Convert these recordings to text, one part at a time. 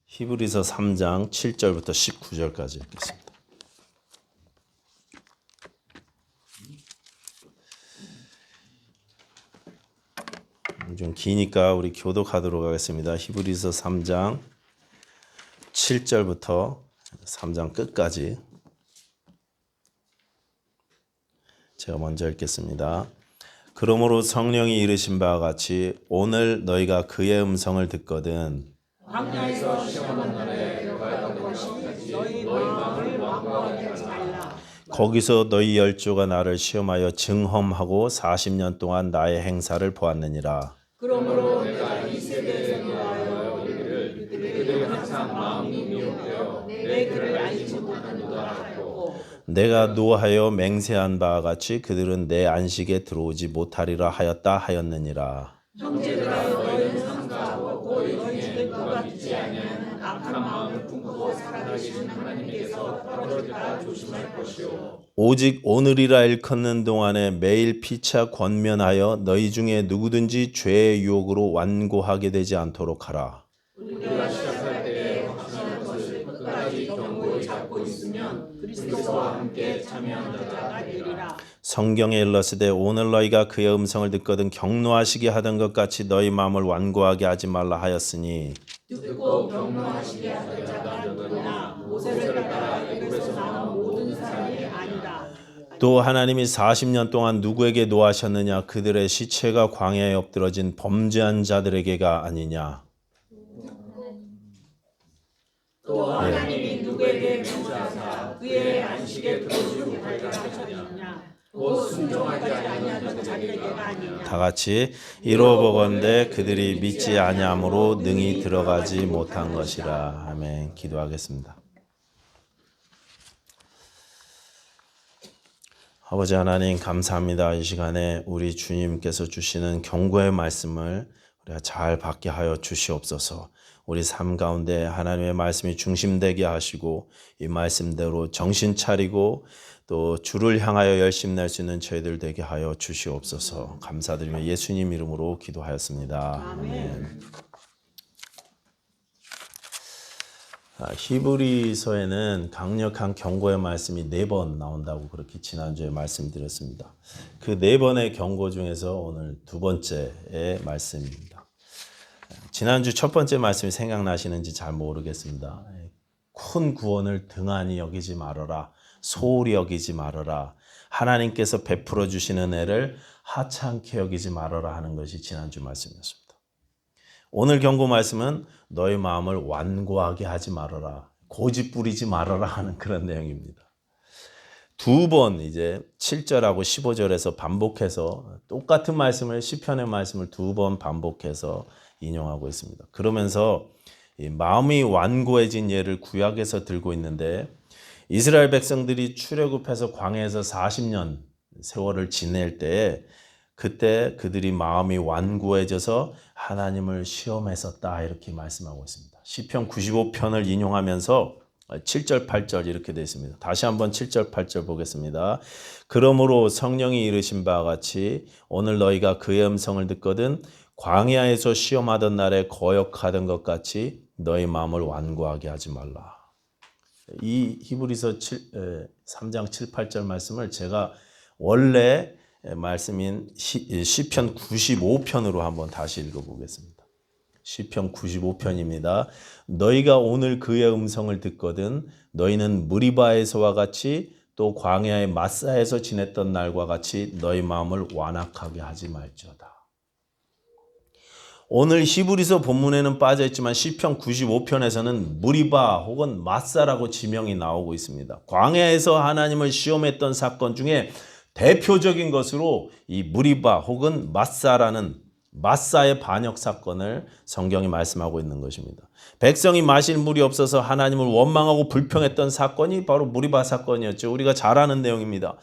히브리서 3장 7절부터 19절까지 읽겠습니다. 좀 기니까 우리 교독하도록 하겠습니다. 히브리서 3장 7절부터 3장 끝까지 제가 먼저 읽겠습니다. 그러므로 성령이 이르신 바와 같이 오늘 너희가 그의 음성을 듣거든 광야에서 시험하는 날에 너희가 것이 너희 마음을 완고하게 하지 말라. 거기서 너희 열조가 나를 시험하여 증험하고 40년 동안 나의 행사를 보았느니라. 그러므로 내가 이 세대에서 노하여 이르기를 그들이 항상 마음이 미혹되어 내 글을 알지 못하는도다 하였고 내가 노하여 맹세한 바와 같이 그들은 내 안식에 들어오지 못하리라 하였다 하였느니라. 형제들아 너희는 상가하고 너희 중에 누가 믿지 아니하는 악한 마음을 품고 살아계시는 하나님께서 떨어질까 조심할 것이요 오직 오늘이라 일컫는 동안에 매일 피차 권면하여 너희 중에 누구든지 죄의 유혹으로 완고하게 되지 않도록 하라. 우리가 시작할 때에 확신한 것을 끝까지 경고히 잡고 있으면 그리스도와 함께 참여한 자가 되리라. 성경에 일렀으되 오늘 너희가 그의 음성을 듣거든 경노하시게 하던 것 같이 너희 마음을 완고하게 하지 말라 하였으니 듣고 경노하시게 하던 자가 누구나 모세를 따라 애굽에서 나온 모든 사람이 아니라. 또 하나님이 40년 동안 누구에게 노하셨느냐? 그들의 시체가 광야에 엎드러진 범죄한 자들에게가 아니냐? 또 하나님이 누구에게 명하사 그의 안식에 들어오지 못하게 하셨느냐? 곧 순종하지 아니하던 자들에게가 아니냐? 다 같이 이루어보건대 그들이 믿지 아니함으로 능히 들어가지 못한 것이라. 아멘. 기도하겠습니다. 아버지 하나님 감사합니다. 이 시간에 우리 주님께서 주시는 경고의 말씀을 우리가 잘 받게 하여 주시옵소서. 우리 삶 가운데 하나님의 말씀이 중심되게 하시고 이 말씀대로 정신 차리고 또 주를 향하여 열심 낼 수 있는 저희들 되게 하여 주시옵소서. 감사드리며 예수님 이름으로 기도하였습니다. 아멘. 히브리서에는 강력한 경고의 말씀이 4번 나온다고 그렇게 지난주에 말씀드렸습니다. 그 4번의 경고 중에서 오늘 두 번째의 말씀입니다. 지난주 첫 번째 말씀이 생각나시는지 잘 모르겠습니다. 큰 구원을 등한히 여기지 말아라. 소홀히 여기지 말아라. 하나님께서 베풀어 주시는 애를 하찮게 여기지 말아라 하는 것이 지난주 말씀이었습니다. 오늘 경고 말씀은 너의 마음을 완고하게 하지 말아라. 고집 부리지 말아라 하는 그런 내용입니다. 두 번 이제 7절하고 15절에서 반복해서 똑같은 말씀을 시편의 말씀을 두 번 반복해서 인용하고 있습니다. 그러면서 이 마음이 완고해진 예를 구약에서 들고 있는데 이스라엘 백성들이 출애굽해서 광야에서 40년 세월을 지낼 때에 그때 그들이 마음이 완고해져서 하나님을 시험했었다 이렇게 말씀하고 있습니다. 시편 95편을 인용하면서 7절 8절 이렇게 되어 있습니다. 다시 한번 7절 8절 보겠습니다. 그러므로 성령이 이르신 바와 같이 오늘 너희가 그의 음성을 듣거든 광야에서 시험하던 날에 거역하던 것 같이 너희 마음을 완고하게 하지 말라. 이 히브리서 3장 7, 8절 말씀을 제가 원래 말씀인 시편 95편으로 한번 다시 읽어보겠습니다. 시편 95편입니다. 너희가 오늘 그의 음성을 듣거든 너희는 무리바에서와 같이 또 광야의 마사에서 지냈던 날과 같이 너희 마음을 완악하게 하지 말지어다. 오늘 히브리서 본문에는 빠져있지만 시편 95편에서는 무리바 혹은 마사라고 지명이 나오고 있습니다. 광야에서 하나님을 시험했던 사건 중에 대표적인 것으로 이 무리바 혹은 마사라는 마사의 반역 사건을 성경이 말씀하고 있는 것입니다. 백성이 마실 물이 없어서 하나님을 원망하고 불평했던 사건이 바로 무리바 사건이었죠. 우리가 잘 아는 내용입니다.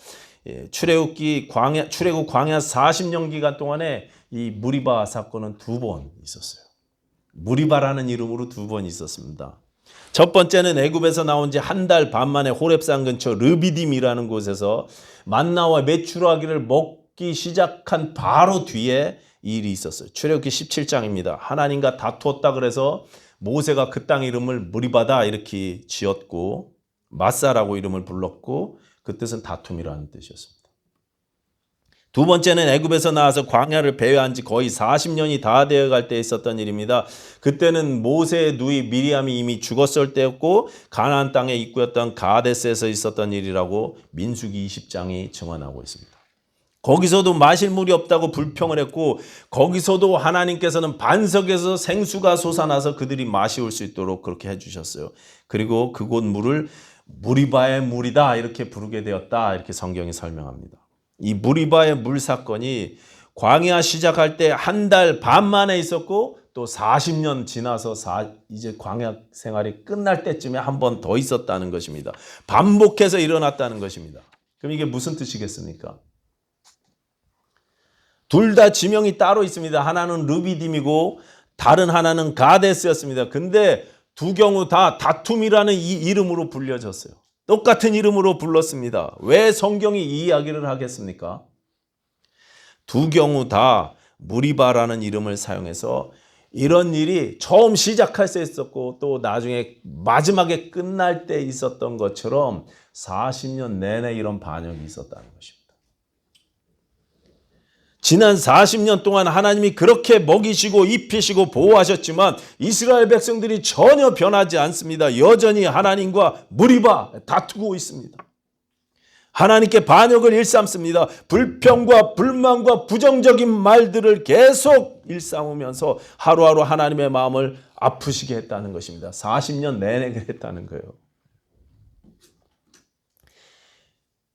출애굽 광야 40년 기간 동안에 이 무리바 사건은 2번 있었어요. 무리바라는 이름으로 2번 있었습니다. 첫 번째는 애굽에서 나온 지 한 달 반 만에 호렙산 근처 르비딤이라는 곳에서 만나와 메추라기를 먹기 시작한 바로 뒤에 이 일이 있었어요. 출애굽기 17장입니다. 하나님과 다투었다 그래서 모세가 그 땅 이름을 무리바다 이렇게 지었고 마사라고 이름을 불렀고 그 뜻은 다툼이라는 뜻이었습니다. 두 번째는 애굽에서 나와서 광야를 배회한 지 거의 40년이 다 되어갈 때 있었던 일입니다. 그때는 모세의 누이 미리암이 이미 죽었을 때였고 가나안 땅에 입구였던 가데스에서 있었던 일이라고 민수기 20장이 증언하고 있습니다. 거기서도 마실 물이 없다고 불평을 했고 거기서도 하나님께서는 반석에서 생수가 솟아나서 그들이 마시올 수 있도록 그렇게 해주셨어요. 그리고 그곳 물을 무리바의 물이다 이렇게 부르게 되었다 이렇게 성경이 설명합니다. 이 무리바의 물 사건이 광야 시작할 때 한 달 반 만에 있었고 또 40년 지나서 이제 광야 생활이 끝날 때쯤에 한 번 더 있었다는 것입니다. 반복해서 일어났다는 것입니다. 그럼 이게 무슨 뜻이겠습니까? 둘 다 지명이 따로 있습니다. 하나는 르비딤이고 다른 하나는 가데스였습니다. 근데 두 경우 다 다툼이라는 이 이름으로 불려졌어요. 똑같은 이름으로 불렀습니다. 왜 성경이 이 이야기를 하겠습니까? 두 경우 다 무리바라는 이름을 사용해서 이런 일이 처음 시작할 때 있었고 또 나중에 마지막에 끝날 때 있었던 것처럼 40년 내내 이런 반역이 있었다는 것입니다. 지난 40년 동안 하나님이 그렇게 먹이시고 입히시고 보호하셨지만 이스라엘 백성들이 전혀 변하지 않습니다. 여전히 하나님과 무리바 다투고 있습니다. 하나님께 반역을 일삼습니다. 불평과 불만과 부정적인 말들을 계속 일삼으면서 하루하루 하나님의 마음을 아프시게 했다는 것입니다. 40년 내내 그랬다는 거예요.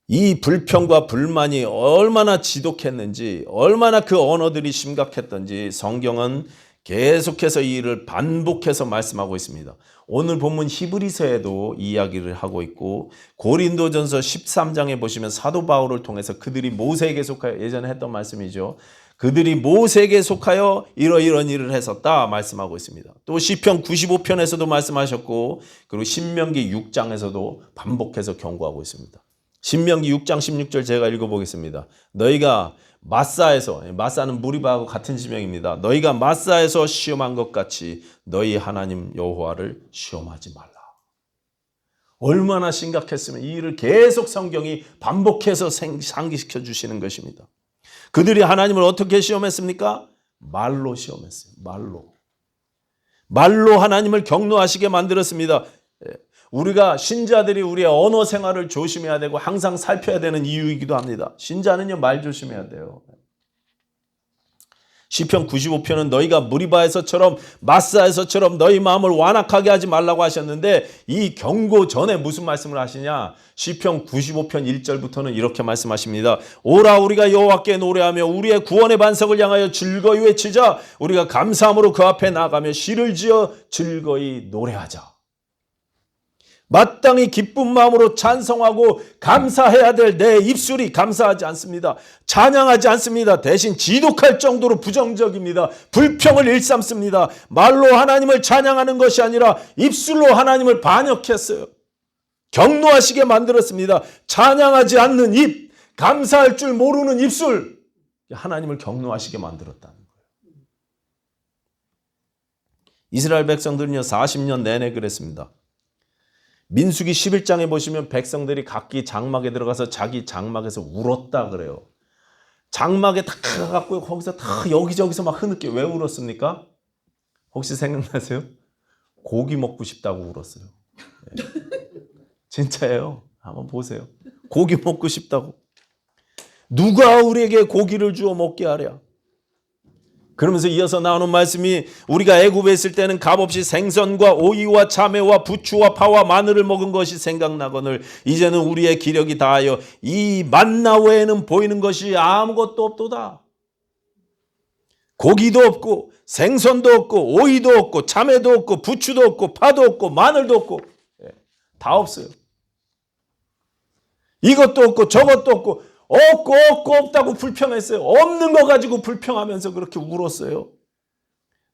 이 불평과 불만이 얼마나 지독했는지 얼마나 그 언어들이 심각했던지 성경은 계속해서 이 일을 반복해서 말씀하고 있습니다. 오늘 본문 히브리서에도 이 이야기를 하고 있고 고린도전서 13장에 보시면 사도 바울을 통해서 그들이 모세에게 속하여 예전에 했던 말씀이죠. 그들이 모세에게 속하여 이러이러한 일을 했었다 말씀하고 있습니다. 또 시편 95편에서도 말씀하셨고 그리고 신명기 6장에서도 반복해서 경고하고 있습니다. 신명기 6장 16절 제가 읽어보겠습니다. 너희가 마사는 무리바하고 같은 지명입니다. 너희가 마사에서 시험한 것 같이 너희 하나님 여호와를 시험하지 말라. 얼마나 심각했으면 이 일을 계속 성경이 반복해서 상기시켜 주시는 것입니다. 그들이 하나님을 어떻게 시험했습니까? 말로 시험했어요. 말로 하나님을 경노하시게 만들었습니다. 우리가 신자들이 우리의 언어 생활을 조심해야 되고 항상 살펴야 되는 이유이기도 합니다. 신자는요 말 조심해야 돼요. 시편 95편은 너희가 무리바에서처럼 마사에서처럼 너희 마음을 완악하게 하지 말라고 하셨는데 이 경고 전에 무슨 말씀을 하시냐? 시편 95편 1절부터는 이렇게 말씀하십니다. 오라 우리가 여호와께 노래하며 우리의 구원의 반석을 향하여 즐거이 외치자. 우리가 감사함으로 그 앞에 나가며 시를 지어 즐거이 노래하자. 마땅히 기쁜 마음으로 찬송하고 감사해야 될 내 입술이 감사하지 않습니다. 찬양하지 않습니다. 대신 지독할 정도로 부정적입니다. 불평을 일삼습니다. 말로 하나님을 찬양하는 것이 아니라 입술로 하나님을 반역했어요. 경노하시게 만들었습니다. 찬양하지 않는 입, 감사할 줄 모르는 입술, 하나님을 경노하시게 만들었다는 거예요. 이스라엘 백성들은요 40년 내내 그랬습니다. 민수기 11장에 보시면 백성들이 각기 장막에 들어가서 자기 장막에서 울었다 그래요. 장막에 다 가갖고 거기서 다 여기저기서 막 흐느껴. 왜 울었습니까? 혹시 생각나세요? 고기 먹고 싶다고 울었어요. 네. 진짜예요. 한번 보세요. 고기 먹고 싶다고. 누가 우리에게 고기를 주어 먹게 하랴. 그러면서 이어서 나오는 말씀이 우리가 애굽에 있을 때는 값없이 생선과 오이와 참외와 부추와 파와 마늘을 먹은 것이 생각나거늘 이제는 우리의 기력이 다하여 이 만나 외에는 보이는 것이 아무것도 없도다. 고기도 없고 생선도 없고 오이도 없고 참외도 없고 부추도 없고 파도 없고 마늘도 없고 다 없어요. 이것도 없고 저것도 없고 없다고 불평했어요. 없는 거 가지고 불평하면서 그렇게 울었어요.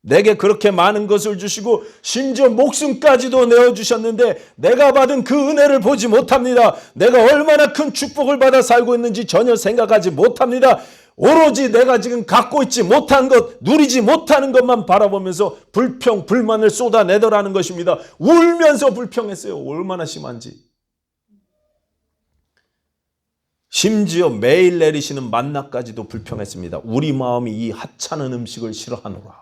내게 그렇게 많은 것을 주시고 심지어 목숨까지도 내어주셨는데 내가 받은 그 은혜를 보지 못합니다. 내가 얼마나 큰 축복을 받아 살고 있는지 전혀 생각하지 못합니다. 오로지 내가 지금 갖고 있지 못한 것, 누리지 못하는 것만 바라보면서 불평, 불만을 쏟아내더라는 것입니다. 울면서 불평했어요. 얼마나 심한지. 심지어 매일 내리시는 만나까지도 불평했습니다. 우리 마음이 이 하찮은 음식을 싫어하노라.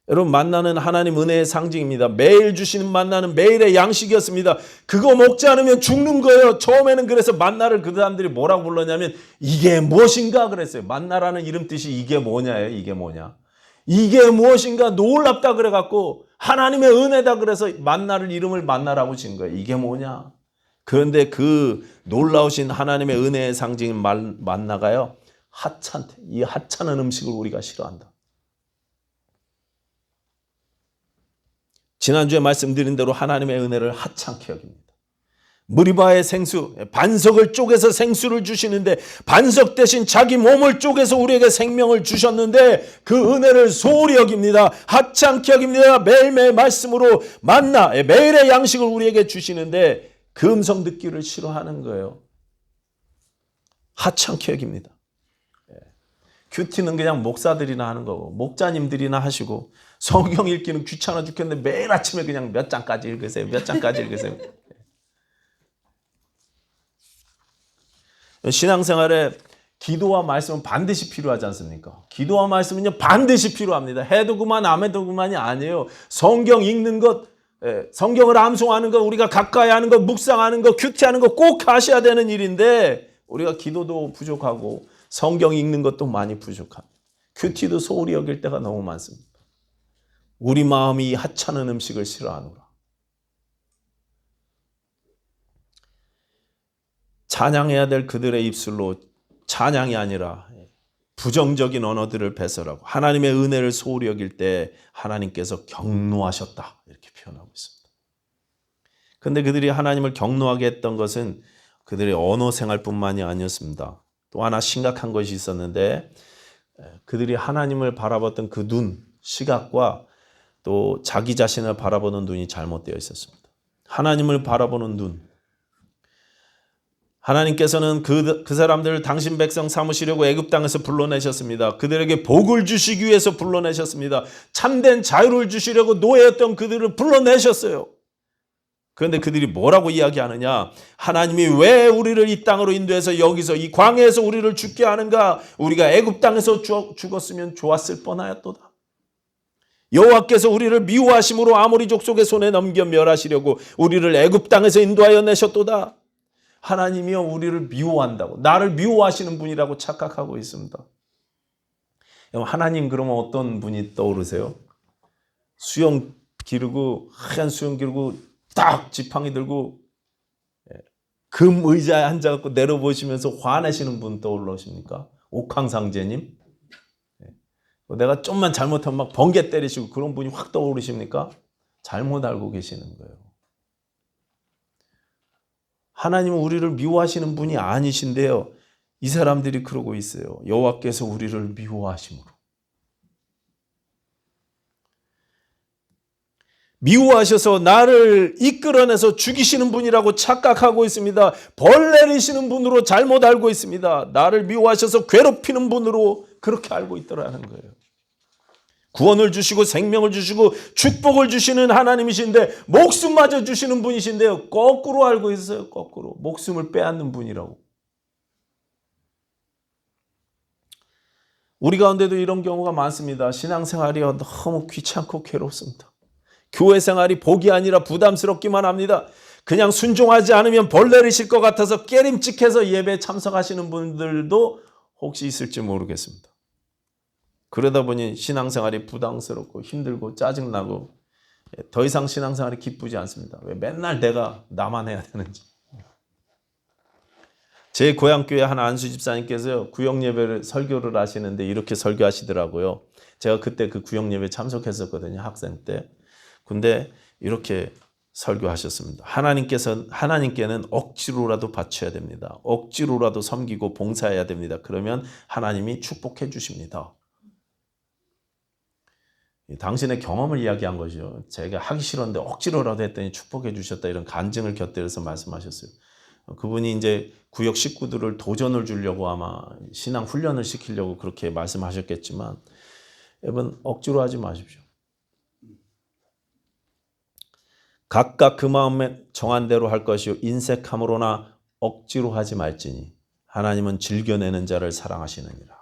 여러분, 만나는 하나님 은혜의 상징입니다. 매일 주시는 만나는 매일의 양식이었습니다. 그거 먹지 않으면 죽는 거예요. 처음에는 그래서 만나를 그 사람들이 뭐라고 불렀냐면 이게 무엇인가 그랬어요. 만나라는 이름 뜻이 이게 뭐냐예요. 이게 뭐냐. 이게 무엇인가 놀랍다 그래갖고 하나님의 은혜다 그래서 만나를 이름을 만나라고 지은 거예요. 이게 뭐냐. 그런데 그 놀라우신 하나님의 은혜의 상징인 만나가요. 이 하찮은 음식을 우리가 싫어한다. 지난주에 말씀드린 대로 하나님의 은혜를 하찮게 여깁니다. 무리바의 생수, 반석을 쪼개서 생수를 주시는데 반석 대신 자기 몸을 쪼개서 우리에게 생명을 주셨는데 그 은혜를 소홀히 여깁니다. 하찮게 여깁니다. 매일매일 말씀으로 만나 매일의 양식을 우리에게 주시는데 그 음성 듣기를 싫어하는 거예요. 하찮게 여깁니다. 큐티는 그냥 목사들이나 하는 거고 목자님들이나 하시고 성경 읽기는 귀찮아 죽겠는데 매일 아침에 그냥 몇 장까지 읽으세요. 몇 장까지 읽으세요. 신앙생활에 기도와 말씀은 반드시 필요하지 않습니까? 기도와 말씀은요 반드시 필요합니다. 해도 그만 안 해도 그만이 아니에요. 성경 읽는 것, 성경을 암송하는 것, 우리가 가까이 하는 것, 묵상하는 것, 큐티하는 것 꼭 하셔야 되는 일인데 우리가 기도도 부족하고 성경 읽는 것도 많이 부족합니다. 큐티도 소홀히 여길 때가 너무 많습니다. 우리 마음이 하찮은 음식을 싫어하노라. 찬양해야 될 그들의 입술로 찬양이 아니라 부정적인 언어들을 배설하고 하나님의 은혜를 소홀히 여길 때 하나님께서 경노하셨다 이렇게 표현하고 있습니다. 그런데 그들이 하나님을 경노하게 했던 것은 그들의 언어 생활뿐만이 아니었습니다. 또 하나 심각한 것이 있었는데 그들이 하나님을 바라봤던 그 눈, 시각과 또 자기 자신을 바라보는 눈이 잘못되어 있었습니다. 하나님을 바라보는 눈. 하나님께서는 그 사람들을 당신 백성 삼으시려고 애굽 땅에서 불러내셨습니다. 그들에게 복을 주시기 위해서 불러내셨습니다. 참된 자유를 주시려고 노예였던 그들을 불러내셨어요. 그런데 그들이 뭐라고 이야기하느냐? 하나님이 왜 우리를 이 땅으로 인도해서 여기서 이 광야에서 우리를 죽게 하는가? 우리가 애굽 땅에서 죽었으면 좋았을 뻔하였도다. 여호와께서 우리를 미워하심으로 아모리 족속의 손에 넘겨 멸하시려고 우리를 애굽 땅에서 인도하여 내셨도다. 하나님이요 우리를 미워한다고, 나를 미워하시는 분이라고 착각하고 있습니다. 하나님 그러면 어떤 분이 떠오르세요? 수염 기르고 하얀 수염 기르고 딱 지팡이 들고 금 의자에 앉아갖고 내려보시면서 화내시는 분 떠올르십니까? 옥황상제님? 내가 좀만 잘못하면 막 번개 때리시고 그런 분이 확 떠오르십니까? 잘못 알고 계시는 거예요. 하나님은 우리를 미워하시는 분이 아니신데요. 이 사람들이 그러고 있어요. 여호와께서 우리를 미워하심으로. 미워하셔서 나를 이끌어내서 죽이시는 분이라고 착각하고 있습니다. 벌 내리시는 분으로 잘못 알고 있습니다. 나를 미워하셔서 괴롭히는 분으로 그렇게 알고 있더라는 거예요. 구원을 주시고 생명을 주시고 축복을 주시는 하나님이신데 목숨마저 주시는 분이신데요. 거꾸로 알고 있어요. 거꾸로. 목숨을 빼앗는 분이라고. 우리 가운데도 이런 경우가 많습니다. 신앙생활이 너무 귀찮고 괴롭습니다. 교회 생활이 복이 아니라 부담스럽기만 합니다. 그냥 순종하지 않으면 벌 내리실 것 같아서 깨림칙해서 예배에 참석하시는 분들도 혹시 있을지 모르겠습니다. 그러다 보니 신앙생활이 부담스럽고 힘들고 짜증나고 더 이상 신앙생활이 기쁘지 않습니다. 왜 맨날 내가 나만 해야 되는지. 제 고향교회 한 안수 집사님께서 구역예배를 설교를 하시는데 이렇게 설교하시더라고요. 제가 그때 그 구역예배에 참석했었거든요. 학생 때. 근데 이렇게 설교하셨습니다. 하나님께는 억지로라도 바쳐야 됩니다. 억지로라도 섬기고 봉사해야 됩니다. 그러면 하나님이 축복해 주십니다. 당신의 경험을 이야기한 거죠. 제가 하기 싫었는데 억지로라도 했더니 축복해 주셨다 이런 간증을 곁들여서 말씀하셨어요. 그분이 이제 구역 식구들을 도전을 주려고 아마 신앙 훈련을 시키려고 그렇게 말씀하셨겠지만 여러분 억지로 하지 마십시오. 각각 그 마음에 정한 대로 할 것이요 인색함으로나 억지로 하지 말지니 하나님은 즐겨내는 자를 사랑하시느니라.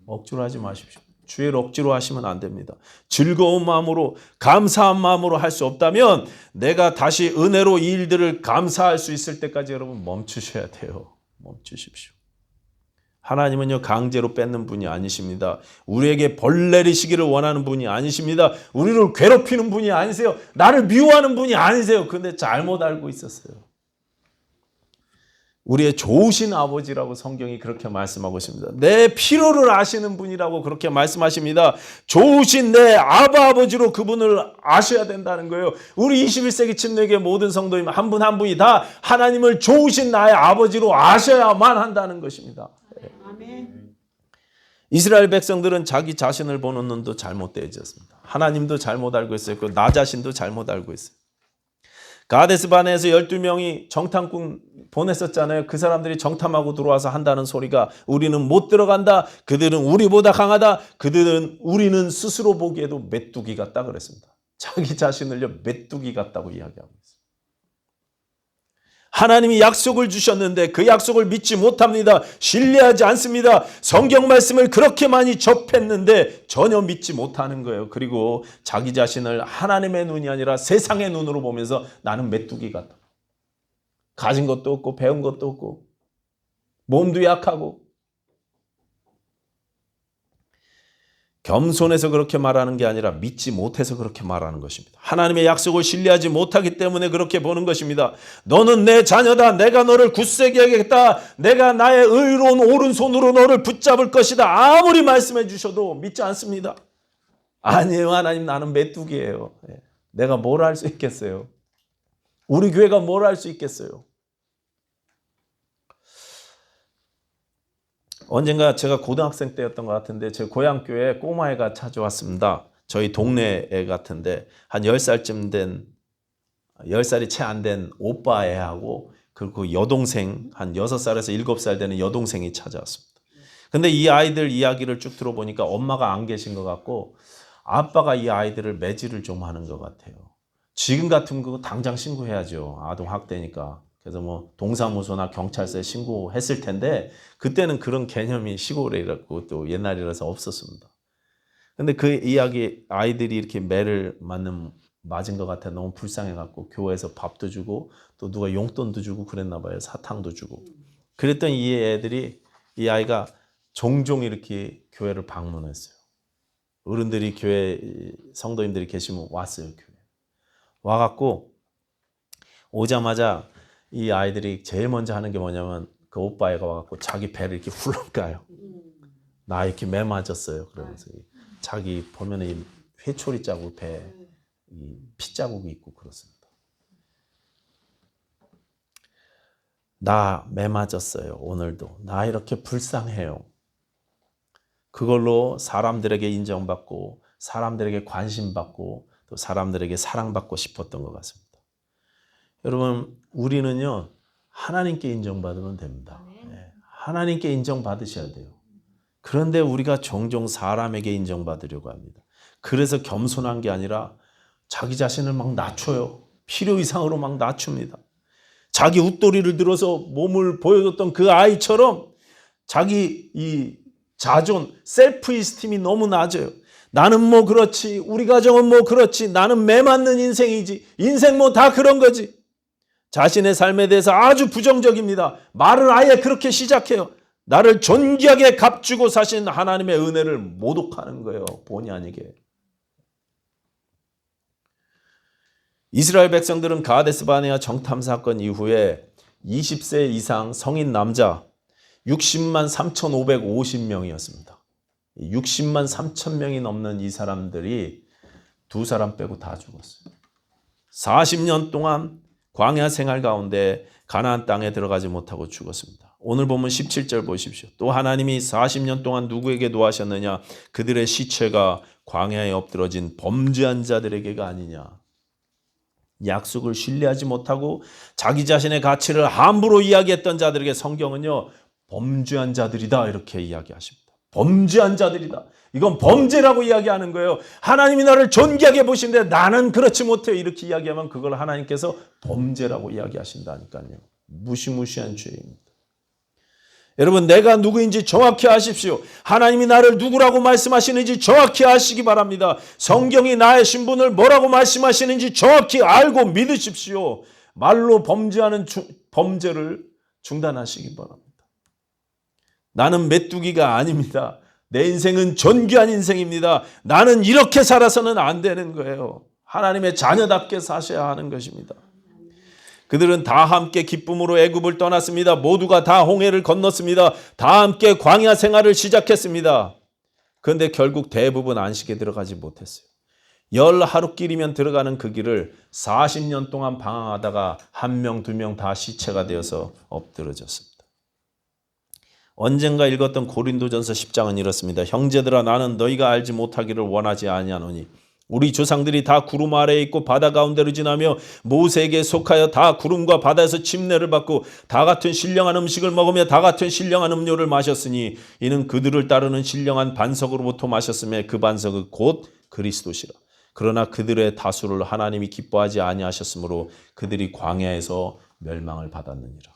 억지로 하지 마십시오. 주의를 억지로 하시면 안 됩니다. 즐거운 마음으로 감사한 마음으로 할 수 없다면 내가 다시 은혜로 이 일들을 감사할 수 있을 때까지 여러분 멈추셔야 돼요. 멈추십시오. 하나님은요 강제로 뺏는 분이 아니십니다. 우리에게 벌 내리시기를 원하는 분이 아니십니다. 우리를 괴롭히는 분이 아니세요. 나를 미워하는 분이 아니세요. 근데 잘못 알고 있었어요. 우리의 좋으신 아버지라고 성경이 그렇게 말씀하고 있습니다. 내 필요를 아시는 분이라고 그렇게 말씀하십니다. 좋으신 내 아버지로 그분을 아셔야 된다는 거예요. 우리 21세기 침례교회 모든 성도님 한 분 한 분이 다 하나님을 좋으신 나의 아버지로 아셔야만 한다는 것입니다. 아멘. 이스라엘 백성들은 자기 자신을 보는 눈도 잘못되어 있었습니다. 하나님도 잘못 알고 있어요. 나 자신도 잘못 알고 있어요. 가데스 바네에서 12명이 정탐꾼 보냈었잖아요. 그 사람들이 정탐하고 들어와서 한다는 소리가 우리는 못 들어간다. 그들은 우리보다 강하다. 우리는 스스로 보기에도 메뚜기 같다 그랬습니다. 자기 자신을요 메뚜기 같다고 이야기하고 있어요. 하나님이 약속을 주셨는데 그 약속을 믿지 못합니다. 신뢰하지 않습니다. 성경 말씀을 그렇게 많이 접했는데 전혀 믿지 못하는 거예요. 그리고 자기 자신을 하나님의 눈이 아니라 세상의 눈으로 보면서 나는 메뚜기 같다. 가진 것도 없고 배운 것도 없고 몸도 약하고 겸손해서 그렇게 말하는 게 아니라 믿지 못해서 그렇게 말하는 것입니다. 하나님의 약속을 신뢰하지 못하기 때문에 그렇게 보는 것입니다. 너는 내 자녀다. 내가 너를 굳세게 하겠다. 내가 나의 의로운 오른손으로 너를 붙잡을 것이다. 아무리 말씀해 주셔도 믿지 않습니다. 아니에요. 하나님 나는 메뚜기예요. 내가 뭘 할 수 있겠어요? 우리 교회가 뭘 할 수 있겠어요? 언젠가 제가 고등학생 때였던 것 같은데 제 고향교회에 꼬마애가 찾아왔습니다. 저희 동네 애 같은데 한 10살쯤 된 10살이 채 안 된 오빠 애하고 그리고 여동생 한 6살에서 7살 되는 여동생이 찾아왔습니다. 근데 이 아이들 이야기를 쭉 들어보니까 엄마가 안 계신 것 같고 아빠가 이 아이들을 매질을 좀 하는 것 같아요. 지금 같은 거 당장 신고해야죠. 아동학대니까. 그래서 뭐 동사무소나 경찰서에 신고했을 텐데 그때는 그런 개념이 시골이라고 또 옛날이라서 없었습니다. 근데 그 이야기 아이들이 이렇게 매를 맞은 것 같아 너무 불쌍해갖고 교회에서 밥도 주고 또 누가 용돈도 주고 그랬나 봐요. 사탕도 주고. 그랬더니 이 아이가 종종 이렇게 교회를 방문했어요. 어른들이 교회 성도님들이 계시면 왔어요. 교회. 와갖고 오자마자 이 아이들이 제일 먼저 하는 게 뭐냐면 그 오빠애가 와갖고 자기 배를 이렇게 훌렁까요. 나 이렇게 매 맞았어요. 그러면서 자기 보면 이 회초리 자국 배에 피 자국이 있고 그렇습니다. 나 매 맞았어요. 오늘도. 나 이렇게 불쌍해요. 그걸로 사람들에게 인정받고 사람들에게 관심받고 또 사람들에게 사랑받고 싶었던 것 같습니다. 여러분 우리는요 하나님께 인정받으면 됩니다. 하나님께 인정받으셔야 돼요. 그런데 우리가 종종 사람에게 인정받으려고 합니다. 그래서 겸손한 게 아니라 자기 자신을 막 낮춰요. 필요 이상으로 막 낮춥니다. 자기 웃도리를 들어서 몸을 보여줬던 그 아이처럼 자기 이 자존, 셀프 이스팀이 너무 낮아요. 나는 뭐 그렇지, 우리 가정은 뭐 그렇지, 나는 매 맞는 인생이지, 인생 뭐 다 그런 거지. 자신의 삶에 대해서 아주 부정적입니다. 말을 아예 그렇게 시작해요. 나를 존귀하게 값주고 사신 하나님의 은혜를 모독하는 거예요. 본의 아니게. 이스라엘 백성들은 가데스 바네아 정탐 사건 이후에 20세 이상 성인 남자 60만 3,550명이었습니다. 60만 3천 명이 넘는 이 사람들이 두 사람 빼고 다 죽었어요. 40년 동안 광야 생활 가운데 가나안 땅에 들어가지 못하고 죽었습니다. 오늘 보면 17절 보십시오. 또 하나님이 40년 동안 누구에게 노하셨느냐? 그들의 시체가 광야에 엎드러진 범죄한 자들에게가 아니냐. 약속을 신뢰하지 못하고 자기 자신의 가치를 함부로 이야기했던 자들에게 성경은요, 범죄한 자들이다 이렇게 이야기하십니다. 범죄한 자들이다. 이건 범죄라고 이야기하는 거예요. 하나님이 나를 존귀하게 보시는데 나는 그렇지 못해요. 이렇게 이야기하면 그걸 하나님께서 범죄라고 이야기하신다니까요. 무시무시한 죄입니다. 여러분, 내가 누구인지 정확히 아십시오. 하나님이 나를 누구라고 말씀하시는지 정확히 아시기 바랍니다. 성경이 나의 신분을 뭐라고 말씀하시는지 정확히 알고 믿으십시오. 말로 범죄하는 범죄를 중단하시기 바랍니다. 나는 메뚜기가 아닙니다. 내 인생은 존귀한 인생입니다. 나는 이렇게 살아서는 안 되는 거예요. 하나님의 자녀답게 사셔야 하는 것입니다. 그들은 다 함께 기쁨으로 애굽을 떠났습니다. 모두가 다 홍해를 건넜습니다. 다 함께 광야 생활을 시작했습니다. 그런데 결국 대부분 안식에 들어가지 못했어요. 10하루길이면 들어가는 그 길을 40년 동안 방황하다가 1명, 2명 다 시체가 되어서 엎드러졌습니다. 언젠가 읽었던 고린도전서 10장은 이렇습니다. 형제들아, 나는 너희가 알지 못하기를 원하지 아니하노니 우리 조상들이 다 구름 아래에 있고 바다 가운데로 지나며 모세에게 속하여 다 구름과 바다에서 침례를 받고 다 같은 신령한 음식을 먹으며 다 같은 신령한 음료를 마셨으니 이는 그들을 따르는 신령한 반석으로부터 마셨으며 그 반석은 곧 그리스도시라. 그러나 그들의 다수를 하나님이 기뻐하지 아니하셨으므로 그들이 광야에서 멸망을 받았느니라.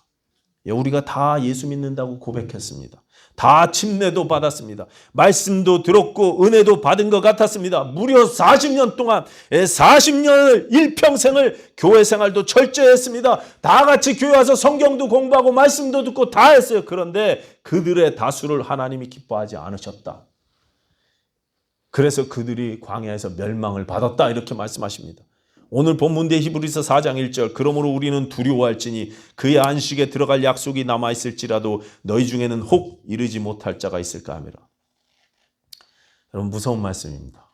우리가 다 예수 믿는다고 고백했습니다. 다 침례도 받았습니다. 말씀도 들었고 은혜도 받은 것 같았습니다. 무려 40년 동안 40년을 일평생을 교회 생활도 철저히 했습니다. 다 같이 교회 와서 성경도 공부하고 말씀도 듣고 다 했어요. 그런데 그들의 다수를 하나님이 기뻐하지 않으셨다. 그래서 그들이 광야에서 멸망을 받았다 이렇게 말씀하십니다. 오늘 본문대 히브리서 4장 1절 그러므로 우리는 두려워할지니 그의 안식에 들어갈 약속이 남아있을지라도 너희 중에는 혹 이르지 못할 자가 있을까 하미라. 여러분, 무서운 말씀입니다.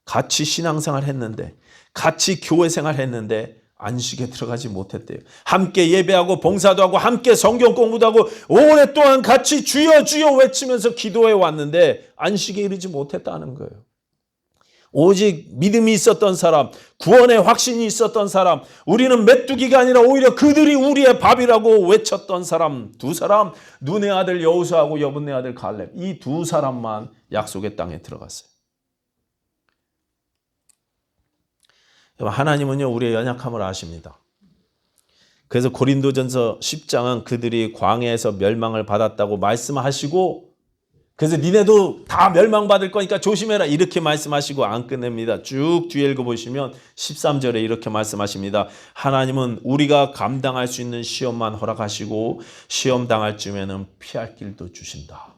같이 신앙생활 했는데 같이 교회 생활 했는데 안식에 들어가지 못했대요. 함께 예배하고 봉사도 하고 함께 성경 공부도 하고 오랫동안 같이 주여 주여 외치면서 기도해 왔는데 안식에 이르지 못했다는 거예요. 오직 믿음이 있었던 사람, 구원의 확신이 있었던 사람, 우리는 메뚜기가 아니라 오히려 그들이 우리의 밥이라고 외쳤던 사람, 두 사람, 눈의 아들 여호수아하고 여분의 아들 갈렙, 이 두 사람만 약속의 땅에 들어갔어요. 하나님은요, 우리의 연약함을 아십니다. 그래서 고린도전서 10장은 그들이 광야에서 멸망을 받았다고 말씀하시고, 그래서 니네도 다 멸망받을 거니까 조심해라 이렇게 말씀하시고 안 끝냅니다. 쭉 뒤에 읽어보시면 13절에 이렇게 말씀하십니다. 하나님은 우리가 감당할 수 있는 시험만 허락하시고 시험 당할 쯤에는 피할 길도 주신다.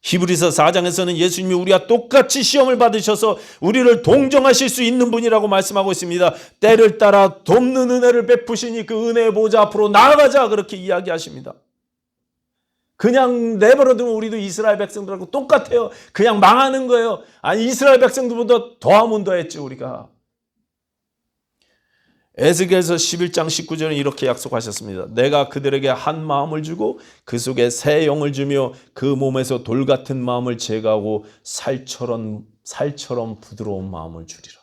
히브리서 4장에서는 예수님이 우리와 똑같이 시험을 받으셔서 우리를 동정하실 수 있는 분이라고 말씀하고 있습니다. 때를 따라 돕는 은혜를 베푸시니 그 은혜의 보좌 앞으로 나아가자 그렇게 이야기하십니다. 그냥 내버려두면 우리도 이스라엘 백성들하고 똑같아요. 그냥 망하는 거예요. 아니, 이스라엘 백성들보다 더하면 더했지 우리가. 에스겔서 11장 19절은 이렇게 약속하셨습니다. 내가 그들에게 한 마음을 주고 그 속에 새 영을 주며 그 몸에서 돌 같은 마음을 제거하고 살처럼 부드러운 마음을 주리라.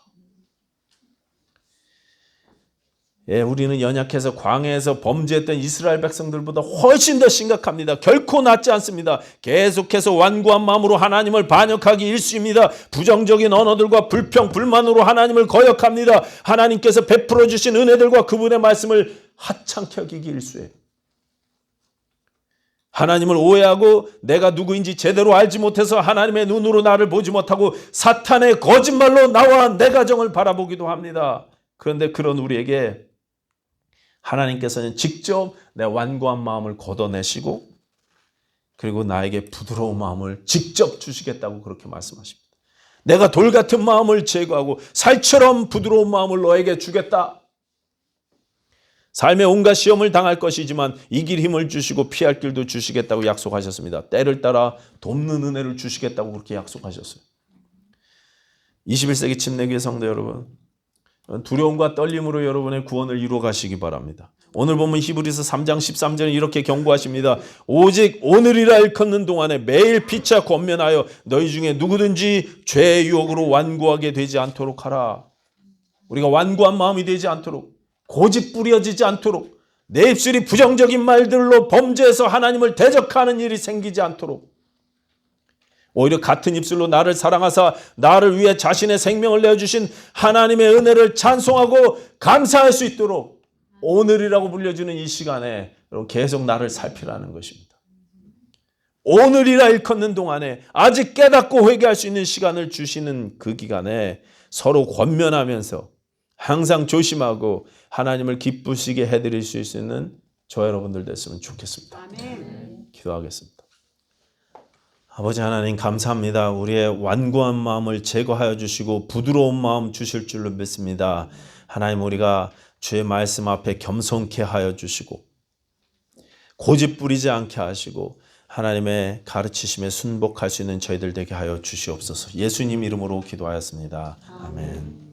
우리는 연약해서 광야에서 범죄했던 이스라엘 백성들보다 훨씬 더 심각합니다. 결코 낫지 않습니다. 계속해서 완고한 마음으로 하나님을 반역하기 일쑤입니다. 부정적인 언어들과 불평, 불만으로 하나님을 거역합니다. 하나님께서 베풀어 주신 은혜들과 그분의 말씀을 하찮게 여기기 일쑤예요. 하나님을 오해하고 내가 누구인지 제대로 알지 못해서 하나님의 눈으로 나를 보지 못하고 사탄의 거짓말로 나와 내 가정을 바라보기도 합니다. 그런데 그런 우리에게 하나님께서는 직접 내 완고한 마음을 걷어내시고 그리고 나에게 부드러운 마음을 직접 주시겠다고 그렇게 말씀하십니다. 내가 돌 같은 마음을 제거하고 살처럼 부드러운 마음을 너에게 주겠다. 삶의 온갖 시험을 당할 것이지만 이길 힘을 주시고 피할 길도 주시겠다고 약속하셨습니다. 때를 따라 돕는 은혜를 주시겠다고 그렇게 약속하셨어요. 21세기 침례교회 성도 여러분, 두려움과 떨림으로 여러분의 구원을 이루어 가시기 바랍니다. 오늘 보면 히브리서 3장 13절에 이렇게 경고하십니다. 오직 오늘이라 일컫는 동안에 매일 피차 권면하여 너희 중에 누구든지 죄의 유혹으로 완고하게 되지 않도록 하라. 우리가 완고한 마음이 되지 않도록, 고집 부려지지 않도록, 내 입술이 부정적인 말들로 범죄해서 하나님을 대적하는 일이 생기지 않도록, 오히려 같은 입술로 나를 사랑하사 나를 위해 자신의 생명을 내어주신 하나님의 은혜를 찬송하고 감사할 수 있도록 오늘이라고 불려주는 이 시간에 여러분 계속 나를 살피라는 것입니다. 오늘이라 일컫는 동안에 아직 깨닫고 회개할 수 있는 시간을 주시는 그 기간에 서로 권면하면서 항상 조심하고 하나님을 기쁘시게 해드릴 수 있는 저 여러분들 됐으면 좋겠습니다. 아멘. 기도하겠습니다. 아버지 하나님 감사합니다. 우리의 완고한 마음을 제거하여 주시고 부드러운 마음 주실 줄로 믿습니다. 하나님 우리가 주의 말씀 앞에 겸손케 하여 주시고 고집 부리지 않게 하시고 하나님의 가르치심에 순복할 수 있는 저희들 되게 하여 주시옵소서. 예수님 이름으로 기도하였습니다. 아멘.